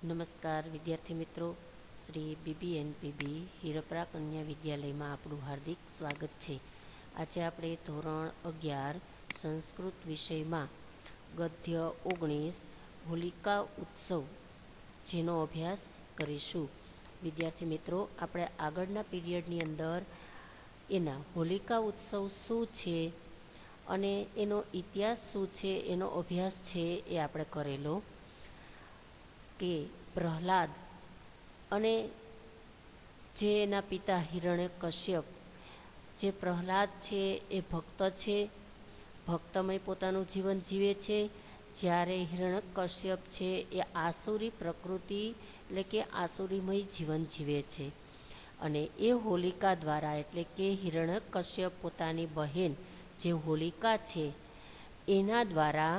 નમસ્કાર વિદ્યાર્થી મિત્રો, શ્રી BBNPB હીરપરા કન્યા વિદ્યાલયમાં આપણું હાર્દિક સ્વાગત છે. આજે આપણે ધોરણ 11 સંસ્કૃત વિષયમાં ગદ્ય 19 હોલિકા ઉત્સવ જેનો અભ્યાસ કરીશું. વિદ્યાર્થી મિત્રો, આપણે આગળના પીરિયડની અંદર એના હોલિકા ઉત્સવ શું છે અને એનો ઇતિહાસ શું છે એનો અભ્યાસ છે એ આપણે કરેલો કે પ્રહલાદ અને જે એના પિતા હિરણ્યકશ્યપ, જે પ્રહલાદ છે એ ભક્ત છે, ભક્તમય પોતાનું જીવન જીવે છે, જ્યારે હિરણ્યકશ્યપ છે એ આસુરી પ્રકૃતિ એટલે કે આસુરીમય જીવન જીવે છે. અને એ હોલિકા દ્વારા એટલે કે હિરણ્યકશ્યપ પોતાની બહેન જે હોલિકા છે એના દ્વારા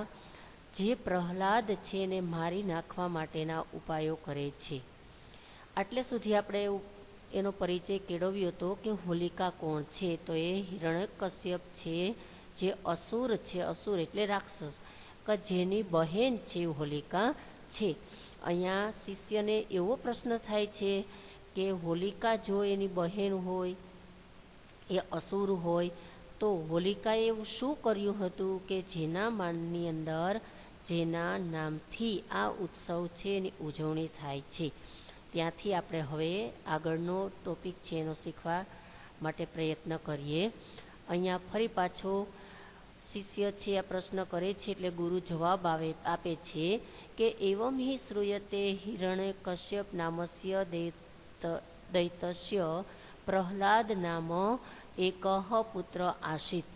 જે પ્રહલાદ છે એને મારી નાખવા માટેના ઉપાયો કરે છે. આટલે સુધી આપણે એનો પરિચય કેળવ્યો હતો કે હોલિકા કોણ છે, તો એ હિરણ્યકશ્યપ છે જે અસુર છે. અસુર એટલે રાક્ષસ, કે જેની બહેન છે હોલિકા છે. અહીંયા શિષ્યને એવો પ્રશ્ન થાય છે કે હોલિકા જો એની બહેન હોય, એ અસુર હોય, તો હોલિકાએ એવું શું કર્યું હતું કે જેના માનની અંદર જેના નામથી આ ઉત્સવ છે એની ઉજવણી થાય છે. ત્યાંથી આપણે હવે આગળનો ટોપિક છે એનો શીખવા માટે પ્રયત્ન કરીએ. અહીંયા ફરી પાછો શિષ્ય છે આ પ્રશ્ન કરે છે એટલે ગુરુ જવાબ આપે છે કે એવમ હિ શ્રૂયતે હિરણ્યકશ્યપ નામસ્ય દૈત્યસ્ય પ્રહલાદ નામ એકઃ પુત્ર આશિત.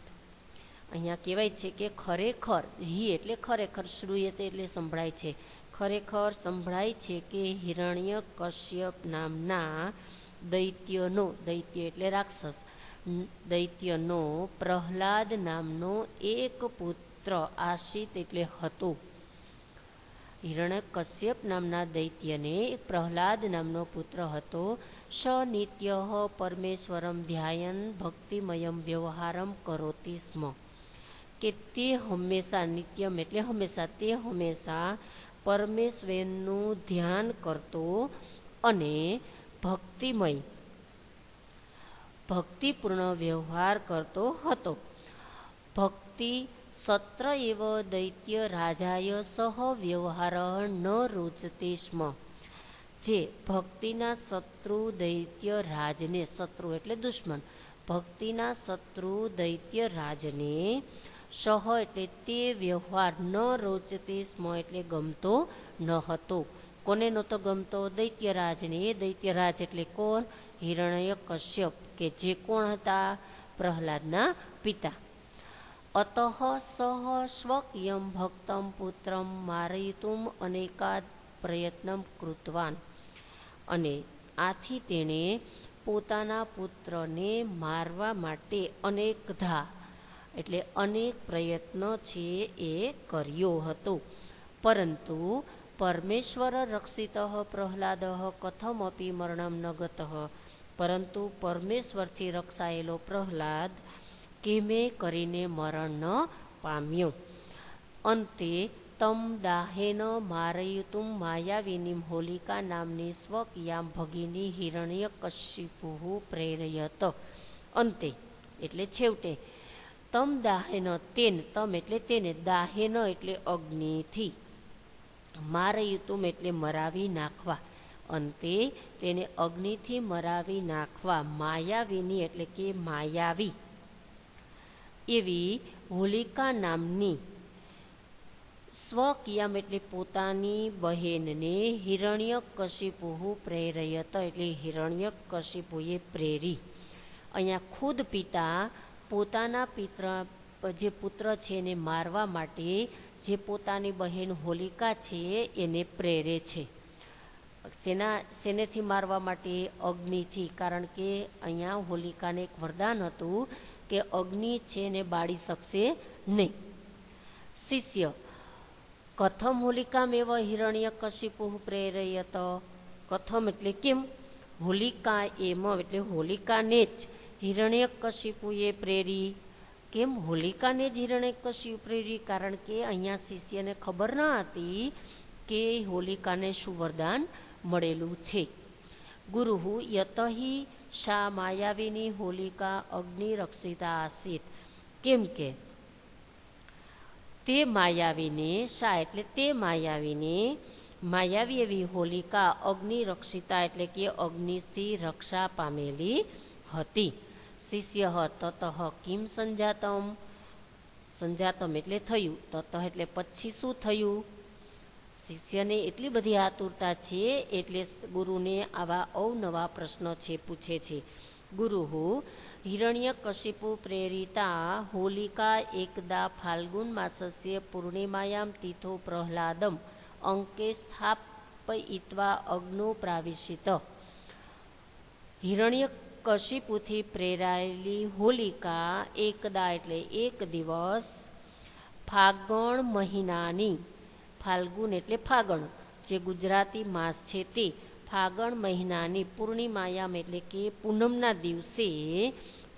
અહીંયા કહેવાય છે કે ખરેખર, હિ એટલે ખરેખર, શ્રૂયતે એટલે સંભળાય છે, ખરેખર સંભળાય છે કે હિરણ્યકશ્યપ નામના દૈત્યનો, દૈત્ય એટલે રાક્ષસ, દૈત્યનો પ્રહલાદ નામનો એક પુત્ર આશિત એટલે હતો. હિરણ્યકશ્યપ નામના દૈત્યને એક પ્રહલાદ નામનો પુત્ર હતો. સ નિત્ય પરમેશ્વરમ ધ્યાયન ભક્તિમયમ વ્યવહારમ કરોતિ સ્મ, કે તે હંમેશા, નિત્યમ એટલે હંમેશા, તે હંમેશા પરમેશ્વરનું ધ્યાન કરતો અને ભક્તિમય, ભક્તિપૂર્ણ વ્યવહાર કરતો હતો. ભક્તિ સત્ર એવ દૈત્ય રાજાય સહ વ્યવહાર ન રોચતે સ્મ, જે ભક્તિના શત્રુ દૈત્ય રાજને, શત્રુ એટલે દુશ્મન, ભક્તિના શત્રુ દૈત્ય રાજને સહ એટલે તે વ્યવહાર ન રોચતે સ્મ એટલે ગમતો ન હતો. કોને નહોતો ગમતો? દૈત્યરાજને. એ દૈત્યરાજ એટલે કોણ? હિરણ્યકશ્યપ, કે જે કોણ હતા? પ્રહલાદના પિતા. અતઃ સહ સ્વકીયમ ભક્તમ પુત્રમ મારયિતુમ અનેકાદ પ્રયત્નમ કૃતવાન, અને આથી તેણે પોતાના પુત્રને મારવા માટે અનેકધા એટલે અનેક પ્રયત્ન છે એ કર્યો હતો. પરંતુ પરમેશ્વર રક્ષિત પ્રહલાદ કથમપી મરણમ ન ગતઃ, પરંતુ પરમેશ્વરથી રક્ષાયેલો પ્રહલાદ કેમે કરીને મરણ ન પામ્યો. અંતે તમ દાહેન મારયિતુમ માયાવિનીમ હોલિકા નામની સ્વકીયામ ભગિની હિરણ્યકશિપુઃ પ્રેરયત. અંતે એટલે છેવટે, તમ દાહેન તેન, તમ એટલે તેને, દાહેન એટલે અગ્નિથી, મારયિતુમ એટલે મરાવી નાખવા, અંતે તેને અગ્નિથી મરાવી નાખવા, માયાવિની એટલે કે માયાવી એવી હોલિકા નામની સ્વકીયામ એટલે પોતાની બહેનને હિરણ્યકશિપુઃ પ્રેરયત એટલે હિરણ્યકશિપુએ પ્રેરી. અહીંયા ખુદ પિતા પોતાના જે પુત્ર છે એને મારવા માટે જે પોતાની બહેન હોલિકા છે એને પ્રેરે છે. શેનેથી મારવા માટે? અગ્નિથી. કારણ કે અહીંયા હોલિકાને એક વરદાન હતું કે અગ્નિ છે એને બાળી શકશે નહીં. શિષ્ય: કથમ હોલિકામેવ હિરણ્યકશિપુઃ પ્રેરયત. કથમ એટલે કેમ? હોલિકા એમ એટલે હોલિકાને જ હિરણ્યકશિપુએ પ્રેરી. કેમ હોલિકાને જ હિરણ્યકશિપુ પ્રેરી? કારણ કે અહીંયા શિષ્યને ખબર ન હતી કે હોલિકાને શું વરદાન મળેલું છે. ગુરુ યતહિ શા માયાવીની હોલિકા અગ્નિ રક્ષિતા આસીત, કેમ કે તે માયાવીને, શા એટલે તે માયાવીને, માયાવી એવી હોલિકા અગ્નિ રક્ષિતા એટલે કે અગ્નિથી રક્ષા પામેલી હતી. શિષ્ય તત કિમ સંજાતમ, સંજાતમ એટલે થયું, તત એટલે પછી શું થયું. શિષ્યને એટલી બધી આતુરતા છે એટલે ગુરુને આવા અવનવા પ્રશ્નો છે પૂછે છે. ગુરુ હિરણ્યકશિપુ પ્રેરિતા હોલિકા એકદા ફાલ્ગુન માસસ્ય પૂર્ણિમાયામ તીથો પ્રહલાદમ અંકે સ્થાપયિત્વા અગ્નો પ્રાવિશિત. હિરણ્યકશિપુથી પ્રેરાયેલી હોલિકા એકદા એટલે એક દિવસ, ફાગણ મહિનાની, ફાલ્ગુન એટલે ફાગણ જે ગુજરાતી માસ છે તે, ફાગણ મહિનાની પૂર્ણિમાયામ એટલે કે પૂનમના દિવસે,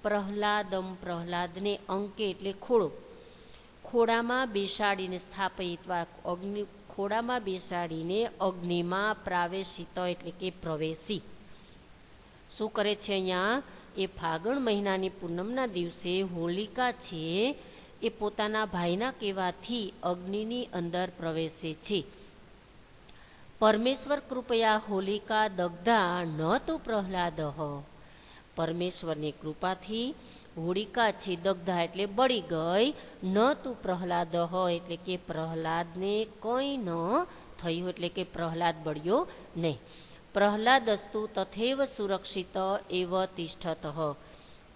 પ્રહલાદમ પ્રહલાદને અંકે એટલે ખોળો, ખોડામાં બેસાડીને, સ્થાપયિત્વા અગ્નિ ખોડામાં બેસાડીને, અગ્નિમાં પ્રાવેશિત એટલે કે પ્રવેશી. શું કરે છે અહીંયા? એ ફાગણ મહિનાની પૂનમના દિવસે હોલિકા છે એ પોતાના ભાઈના કહેવાથી અગ્નિની અંદર પ્રવેશે છે. પરમેશ્વર કૃપયા હોલિકા દગ્ધા ન તો પ્રહલાદ, પરમેશ્વરની કૃપાથી હોલિકા છે દગ્ધા એટલે બળી ગઈ, ન તું પ્રહલાદ એટલે કે પ્રહલાદને કંઈ ન થયું એટલે કે પ્રહલાદ બળ્યો નહીં. પ્રહલાદસ્તુ તથૈવ સુરક્ષિત એવ તિષ્ઠત,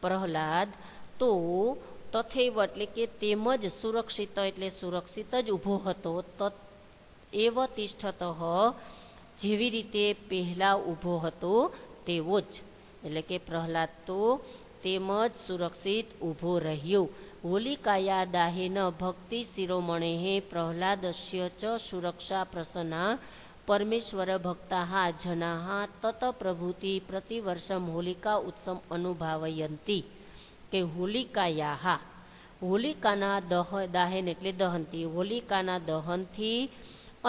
પ્રહલાદ તો તથૈવ એટલે કે તેમજ સુરક્ષિત એટલે સુરક્ષિત જ ઊભો હતો, એવ તિષ્ઠત જેવી રીતે પહેલા ઊભો હતો તેવો જ, એટલે કે પ્રહલાદ તો તેમજ સુરક્ષિત ઊભો રહ્યો. હોલિકાયા દાહેન ભક્તિ શિરોમણે પ્રહલાદસ્ય ચ સુરક્ષા પ્રસન્ના પરમેશ્વર ભક્તા જના તત પ્રભુતિ પ્રતિવર્ષમ હોલિકા ઉત્સવ અનુભાવયંતી. કે હોલિકાયા, હોલિકાના દાહેન એટલે દહનથી, હોલિકાના દહનથી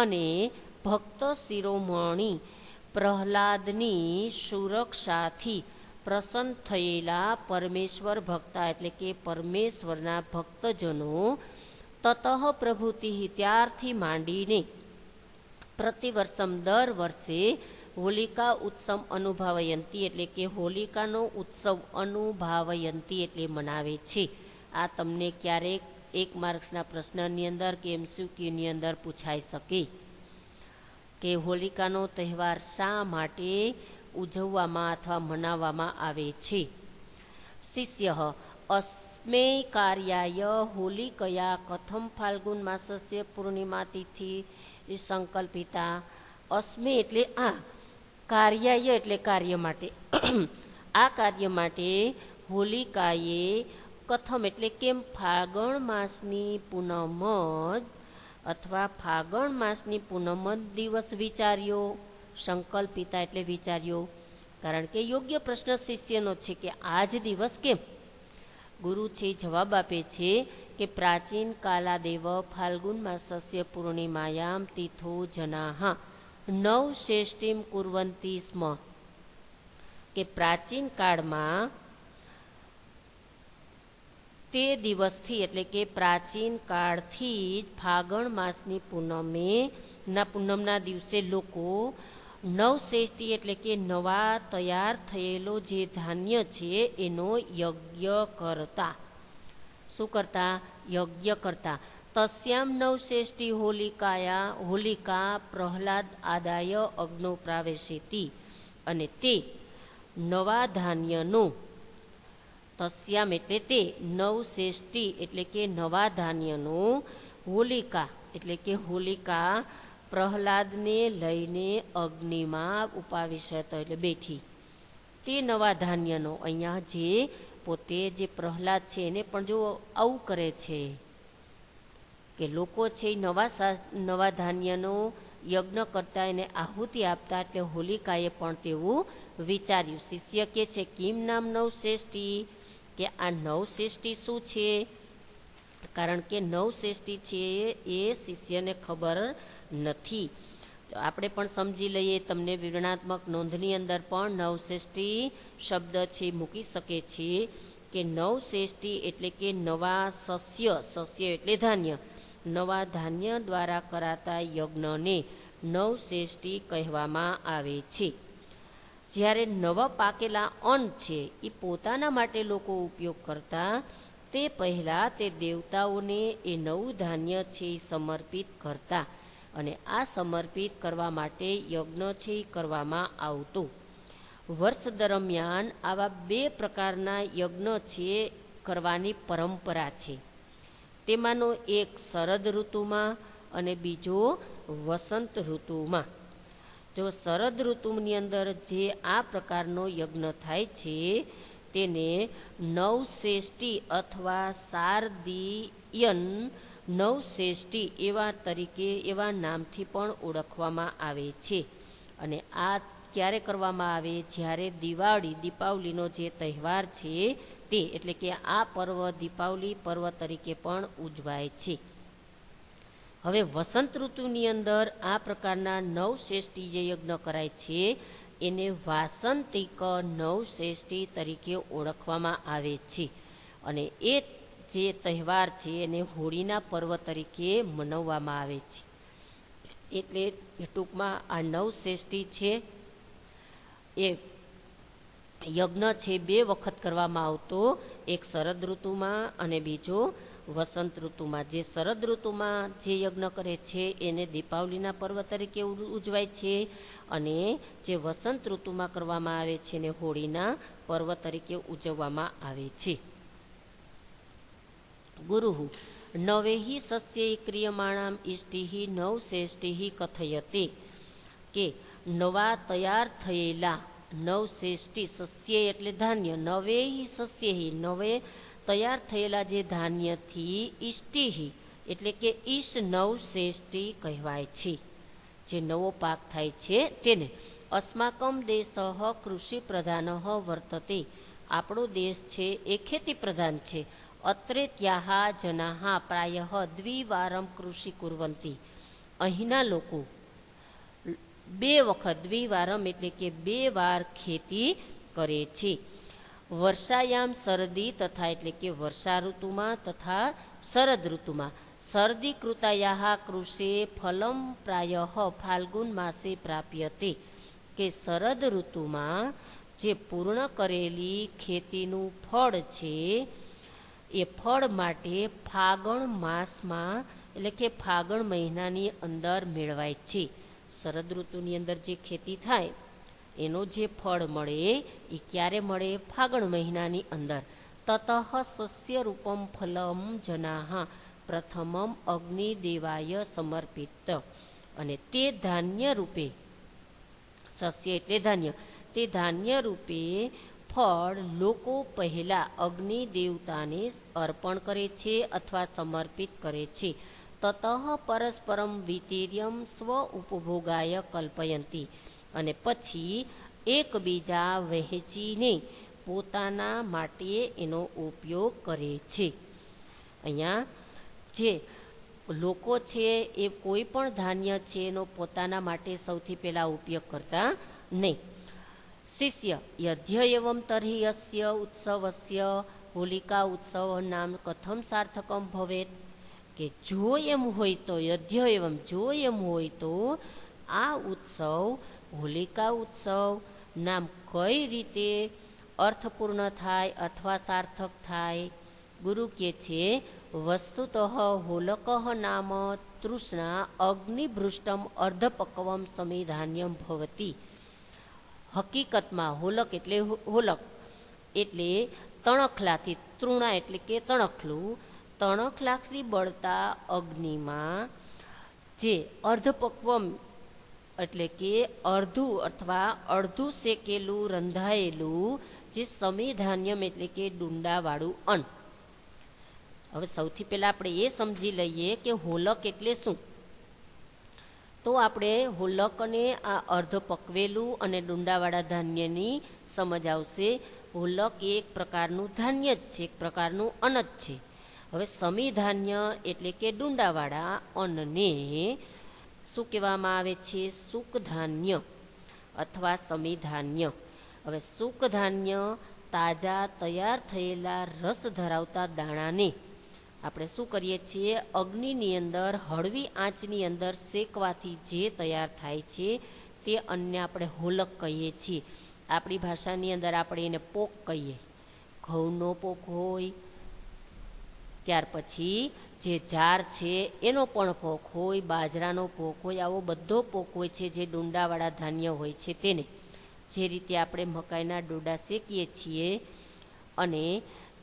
અને ભક્ત શિરોમણી પ્રહલાદની સુરક્ષાથી પ્રસન્ન થયેલા પરમેશ્વર ભક્તા એટલે કે પરમેશ્વરના ભક્તજનો, તતઃ પ્રભુતિ ત્યારથી માંડીને, પ્રતિવર્ષમ દર વર્ષે, હોલિકા ઉત્સવ અનુભાવયંતી એટલે કે હોલિકાનો ઉત્સવ અનુભાવયંતી એટલે મનાવે છે. આ તમને ક્યારેક 1 માર્ક્સના પ્રશ્નની અંદર કે MCQની અંદર પૂછાઈ શકે કે હોલિકાનો તહેવાર શા માટે ઉજવવામાં અથવા મનાવવામાં આવે છે. શિષ્ય અસ્મે કાર્યાય હોલિકયા કથમ ફાલ્ગુન માસસ્ય પૂર્ણિમા તિથિ સંકલ્પિતા. અસ્મે એટલે આ, કાર્યાય એટલે કાર્ય માટે, આ કાર્ય માટે હોલિકાએ કથમ એટલે કેમ ફાગણ માસની પૂનમ અથવા ફાગણ માસની પૂનમ દિવસ વિચાર્યો, સંકલ્પિતા એટલે વિચાર્યો. કારણ કે યોગ્ય પ્રશ્ન શિષ્યનો છે કે આ જ દિવસ કેમ. ગુરુ છે જવાબ આપે છે કે પ્રાચીન કાલાદેવ ફાલ્ગુન માસસ્ય પૂર્ણિમાયામ તીથો જનાહ નવશેષ્ટિમ કુર્વંતી સ્મ. કે પ્રાચીન કાળમાં તે દિવસથી એટલે કે પ્રાચીન કાળથી જ ફાગણ માસની પૂનમના દિવસે લોકો નવશેષ્ટી એટલે કે નવા તૈયાર થયેલો જે ધાન્ય છે એનો યજ્ઞ કરતા. શું કરતા? યજ્ઞ કરતા. તસ્યામ નવશેષ્ટી હોલિકા પ્રહલાદ આદાય અગ્નો પ્રાવેશેતી. અને તે નવા ધાન્યનો, તસ્યામ એટલે તે, નવશેષ્ટી એટલે કે નવા ધાન્યનો, હોલિકા એટલે કે હોલિકા પ્રહલાદને લઈને અગ્નિમાં ઉપાવિશત એટલે બેઠી. તે નવા ધાન્યનો, અહીંયા જે પોતે જે પ્રહલાદ છે એને પણ જો આવું કરે છે કે લોકો છે નવા ધાન્યનો યજ્ઞ કરતા એને આહુતિ આપતા, એટલે હોલિકાએ પણ તેવું વિચાર્યું. શિષ્ય કે છે કિમ નામ નવશેષ્ટી, કે આ નવશેષ્ટી શું છે? કારણ કે નવશેષ્ટી છે એ શિષ્યને ખબર નથી. આપણે પણ સમજી લઈએ, તમને વિવરણાત્મક નોંધની અંદર પણ નવશેષ્ટી શબ્દ છે મૂકી શકે છે કે નવશેષ્ટી એટલે કે નવા સસ્ય, સસ્ય એટલે ધાન્ય, નવા ધાન્ય દ્વારા કરાતા યજ્ઞને નવશેષ્ટી કહેવામાં આવે છે. જ્યારે નવા પાકેલા અન્ન છે એ પોતાના માટે લોકો ઉપયોગ કરતા, તે પહેલાં તે દેવતાઓને એ નવું ધાન્ય છે એ સમર્પિત કરતા, અને આ સમર્પિત કરવા માટે યજ્ઞ છે એ કરવામાં આવતો. વર્ષ દરમિયાન આવા 2 પ્રકારના યજ્ઞ છે કરવાની પરંપરા છે. તેમાંનો એક શરદ ઋતુમાં અને બીજો વસંત ઋતુમાં. જો શરદ ઋતુની અંદર જે આ પ્રકારનો યજ્ઞ થાય છે તેને નવશેષ્ટી અથવા શારદીયન નવશેષ્ટી એવા નામથી પણ ઓળખવામાં આવે છે. અને આ ક્યારે કરવામાં આવે? જ્યારે દીપાવલીનો જે તહેવાર છે તે, એટલે કે આ પર્વ દીપાવલી પર્વ તરીકે પણ ઉજવાય છે. હવે વસંત ઋતુની અંદર આ પ્રકારના નવશેષ્ટી જે યજ્ઞ કરાય છે એને વાસંતિક નવશેષ્ટી તરીકે ઓળખવામાં આવે છે. અને એ જે તહેવાર છે એને હોળીના પર્વ તરીકે મનાવવામાં આવે છે. એટલે ટૂંકમાં આ નવશેષ્ટી છે એ યજ્ઞ છે 2 વખત કરવામાં આવતો, એક શરદ ઋતુમાં અને બીજો વસંત ઋતુમાં. જે શરદ ઋતુમાં જે યજ્ઞ કરે છે એને દીપાવલીના પર્વ તરીકે ઉજવાય છે, અને જે વસંત ઋતુમાં કરવામાં આવે છે એને હોળીના પર્વ તરીકે ઉજવવામાં આવે છે. ગુરુઃ નવૈઃ સસ્યૈઃ ક્રિયમાણામ ઇષ્ટિઃ નવશેષ્ટિઃ કથયતે, કે નવા તૈયાર થયેલા નવશેષ્ટી, સસ્ય એટલે ધાન્ય, નવૈઃ સસ્યૈઃ નવે તૈયાર થયેલા જે ધાન્યથી ઇષ્ટિઃ એટલે કે ઈશ નવશેષ્ટી કહેવાય છે. જે નવો પાક થાય છે તેને. અસ્માકમ દેશઃ કૃષિ પ્રધાન વર્તતે, આપણો દેશ છે એ ખેતી પ્રધાન છે. અત્રેત્યાઃ જનાઃ પ્રાયઃ દ્વિવારમ કૃષિ કુર્વન્તિ, અહીંના લોકો 2 વખત, દ્વિવારમ એટલે કે 2 વાર ખેતી કરે છે. વર્ષાયામ શરદી તથા એટલે કે વર્ષા ઋતુમાં તથા શરદ ઋતુમાં. શરદી કૃતાયાઃ કૃષે ફલમ પ્રાયઃ ફાલ્ગુન માસે પ્રાપ્યતે, કે શરદ ઋતુમાં જે પૂર્ણ કરેલી ખેતીનું ફળ છે એ ફળ માટે ફાગણ માસમાં એટલે કે ફાગણ મહિનાની અંદર મેળવાય છે. શરદ ઋતુની અંદર જે ખેતી થાય એનો જે ફળ મળે એ ક્યારે મળે? ફાગણ મહિનાની અંદર. તતઃ સસ્ય રૂપમ ફલમ જનાઃ પ્રથમમ અગ્નિદેવાય સમર્પિત, અને તે ધાન્ય રૂપે, સસ્ય એટલે ધાન્ય, તે ધાન્ય રૂપે ફળ લોકો પહેલા અગ્નિ દેવતાને અર્પણ કરે છે અથવા સમર્પિત કરે છે. તતઃ પરસ્પરમ વિતિર્યમ સ્વ ઉપભોગાય કલ્પયંતી, અને પછી એકબીજા વહેંચીને પોતાના માટે એનો ઉપયોગ કરે છે. અહીંયા જે લોકો છે એ કોઈ પણ ધાન્ય છે એનો પોતાના માટે સૌથી પહેલા ઉપયોગ કરતા નહીં. શિષ્ય યધ્ય એવમ તર્હિ યસ્ય ઉત્સવસ્ય હોલિકા ઉત્સવ નામ કથમ સાર્થકમ ભવેત, કે જો એમ હોય તો, યધ્ય એવમ જો એમ હોય તો આ ઉત્સવ હોલિકા ઉત્સવ નામ કઈ રીતે અર્થપૂર્ણ થાય અથવા સાર્થક થાય? ગુરુ કે છે વસ્તુતઃ હોલક નામ તૃષ્ણા અગ્નિભૃષ્ટમ અર્ધપક્વમ સમિધાન્યમ ભવતી. હકીકતમાં હોલક એટલે તણખલાથી, તૃણા એટલે કે તણખલું, તણખલાથી બળતા અગ્નિમાં જે અર્ધપક્વમ એટલે કે અડધું અથવા અડધું શેકેલું રંધાયેલું જે સમિધાન્યમ એટલે કે ડુંડાવાળું અન્ન. હવે સૌથી પહેલા આપણે એ સમજી લઈએ કે હોલક એટલે શું. તો આપણે હોલક અને આ અર્ધ પકવેલું અને ડુંડાવાળા ધાન્યની સમજ આવશે. હોલક એક પ્રકારનું ધાન્ય જ છે, એક પ્રકારનું અન્ન જ છે. હવે સમિધાન્ય એટલે કે ડુંડાવાળા અન્નને શું કહેવામાં આવે છે? સુકધાન્ય અથવા સમિધાન્ય. હવે સુકધાન્ય તાજા તૈયાર થયેલા રસ ધરાવતા દાણાને આપણે શું કરીએ છીએ? અગ્નિની અંદર હળવી આંચની અંદર શેકવાથી જે તૈયાર થાય છે તે અન્નને આપણે હોલક કહીએ છીએ. આપણી ભાષાની અંદર આપણે એને પોક કહીએ. ઘઉંનો પોક હોય, ત્યાર પછી જે જાર છે એનો પણ પોક હોય, બાજરાનો પોક હોય, આવો બધો પોક હોય છે જે ડુંડાવાળા ધાન્ય હોય છે તેને. જે રીતે આપણે મકાઈના ડોડા શેકીએ છીએ અને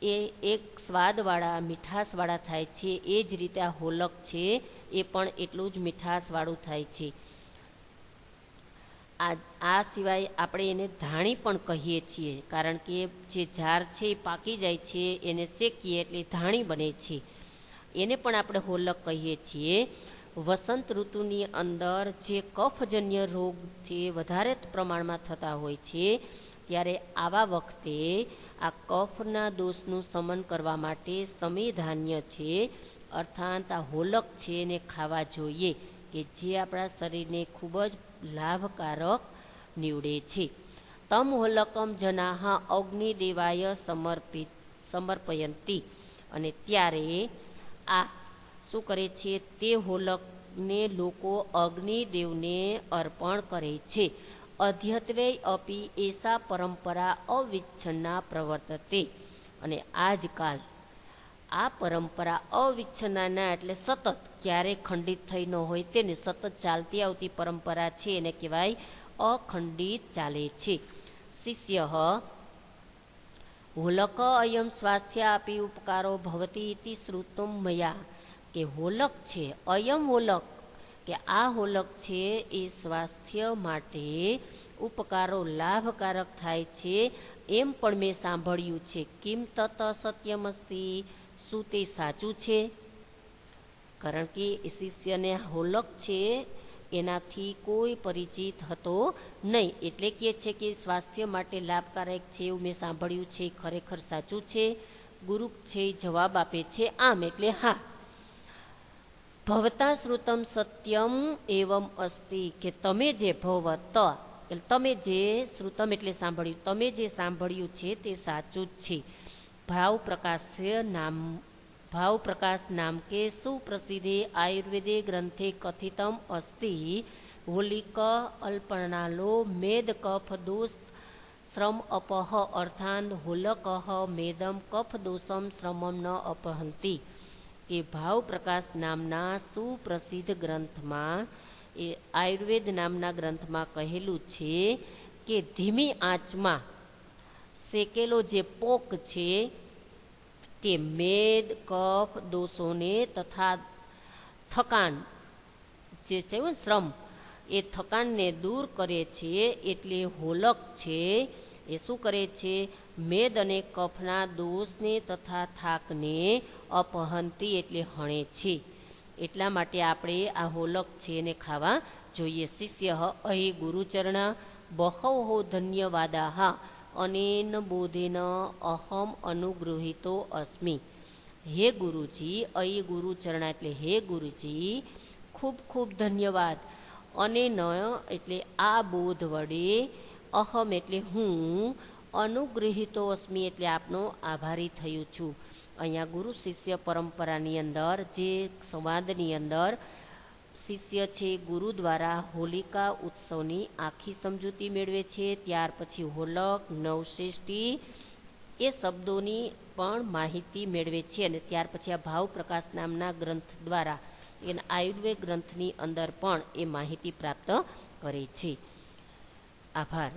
એ એક સ્વાદવાળા મીઠાશવાળા થાય છે, એ જ રીતે આ હોલક છે એ પણ એટલું જ મીઠાશવાળું થાય છે. આ સિવાય આપણે એને ધાણી પણ કહીએ છીએ, કારણ કે જે જાર છે એ પાકી જાય છે, એને શેકીએ એટલે ધાણી બને છે. એને પણ આપણે હોલક કહીએ છીએ. વસંત ઋતુની અંદર જે કફજન્ય રોગ છે વધારે પ્રમાણમાં થતા હોય છે, ત્યારે આવા વખતે આ કફના દોષનું શમન કરવા માટે સમિધાન્ય છે અર્થાત આ હોલક છે એને ખાવા જોઈએ, કે જે આપણા શરીરને ખૂબ જ લાભકારક નીવડે છે. તમ હોલકમ જનાહ અગ્નિદેવાય સમર્પયંતી. અને ત્યારે આ શું કરે છે? તે હોલકને લોકો અગ્નિદેવને અર્પણ કરે છે. અધ્યત્વે અપી એસા પરંપરા અવિચ્છન્ના પ્રવર્તતે. અને આજકાલ આ પરંપરા અવિચ્છન્ના એટલે સતત, ક્યારે ખંડિત થઈ ન હોય તેને સતત ચાલતી આવતી પરંપરા છે, એને કહેવાય અખંડિત ચાલે છે. શિષ્ય હોલક અયમ સ્વાસ્થ્ય આપી ઉપકારો ભવતી ઇતિ શ્રુતમ મયા. કે હોલક છે, અયમ હોલક, કે આ હોલક છે એ સ્વાસ્થ્ય માટે ઉપકારો લાભકારક થાય છે એમ પણ મેં સાંભળ્યું છે. કિમ તત સત્યમસ્તી. શું તે સાચું છે? કારણ કે શિષ્યને હોલક છે એનાથી કોઈ પરિચિત હતો નહીં, એટલે કે છે કે સ્વાસ્થ્ય માટે લાભકારક છે એવું મેં સાંભળ્યું છે, ખરેખર સાચું છે? ગુરુ છે જવાબ આપે છે આમ એટલે હા. ભવતા શ્રુતમ સત્યમ એવમ અસ્તિ. કે તમે જે ભવત, તમે જે શ્રુતમ એટલે સાંભળ્યું, તમે જે સાંભળ્યું છે તે સાચું જ છે. ભાવ પ્રકાશ નામ કે સુપ્રસિદ્ધે આયુર્વેદે ગ્રંથે કથિતમ અસ્તિ હોલિક અલ્પનાલો મેદ કફ દોષ શ્રમ અપહ અર્થાન હોલક મેદમ કફ દોષમ શ્રમમ ન અપહંતી. કે ભાવ પ્રકાશ નામના સુપ્રસિદ્ધ ગ્રંથમાં, એ આયુર્વેદ નામના ગ્રંથમાં કહેલું છે કે ધીમી આંચમાં શેકેલો જે પોક છે તે મેદ કફ દોષોને તથા થકાન જે છે શ્રમ, એ થકાનને દૂર કરે છે. એટલે હોલક છે એ શું કરે છે? મેદ અને કફના દોષને તથા થાકને અપહંતી એટલે હણે છે. એટલા માટે આપણે આ હોલક છે એને ખાવા જોઈએ. શિષ્ય અહીં ગુરુચરણ બહવો ધન્યવાદાહ અનેન બોધેન અહમ અનુગૃહિતો અસ્મિ. હે ગુરુજી, અહીં ગુરુચરણ એટલે હે ગુરુજી, ખૂબ ખૂબ ધન્યવાદ. અનેન એટલે આ બોધ વડે, અહમ એટલે હું, અનુગૃહિતો અસ્મિ એટલે આપનો આભારી થયું છું. અહીંયા ગુરુ શિષ્ય પરંપરાની અંદર જે સંવાદની અંદર શિષ્ય છે ગુરુ દ્વારા હોલિકા ઉત્સવની આખી સમજૂતી મેળવે છે. ત્યાર પછી હોલક, નવશ્રેષ્ઠી એ શબ્દોની પણ માહિતી મેળવે છે. અને ત્યાર પછી આ ભાવ પ્રકાશ નામના ગ્રંથ દ્વારા એના આયુર્વેદ ગ્રંથની અંદર પણ એ માહિતી પ્રાપ્ત કરે છે. આભાર.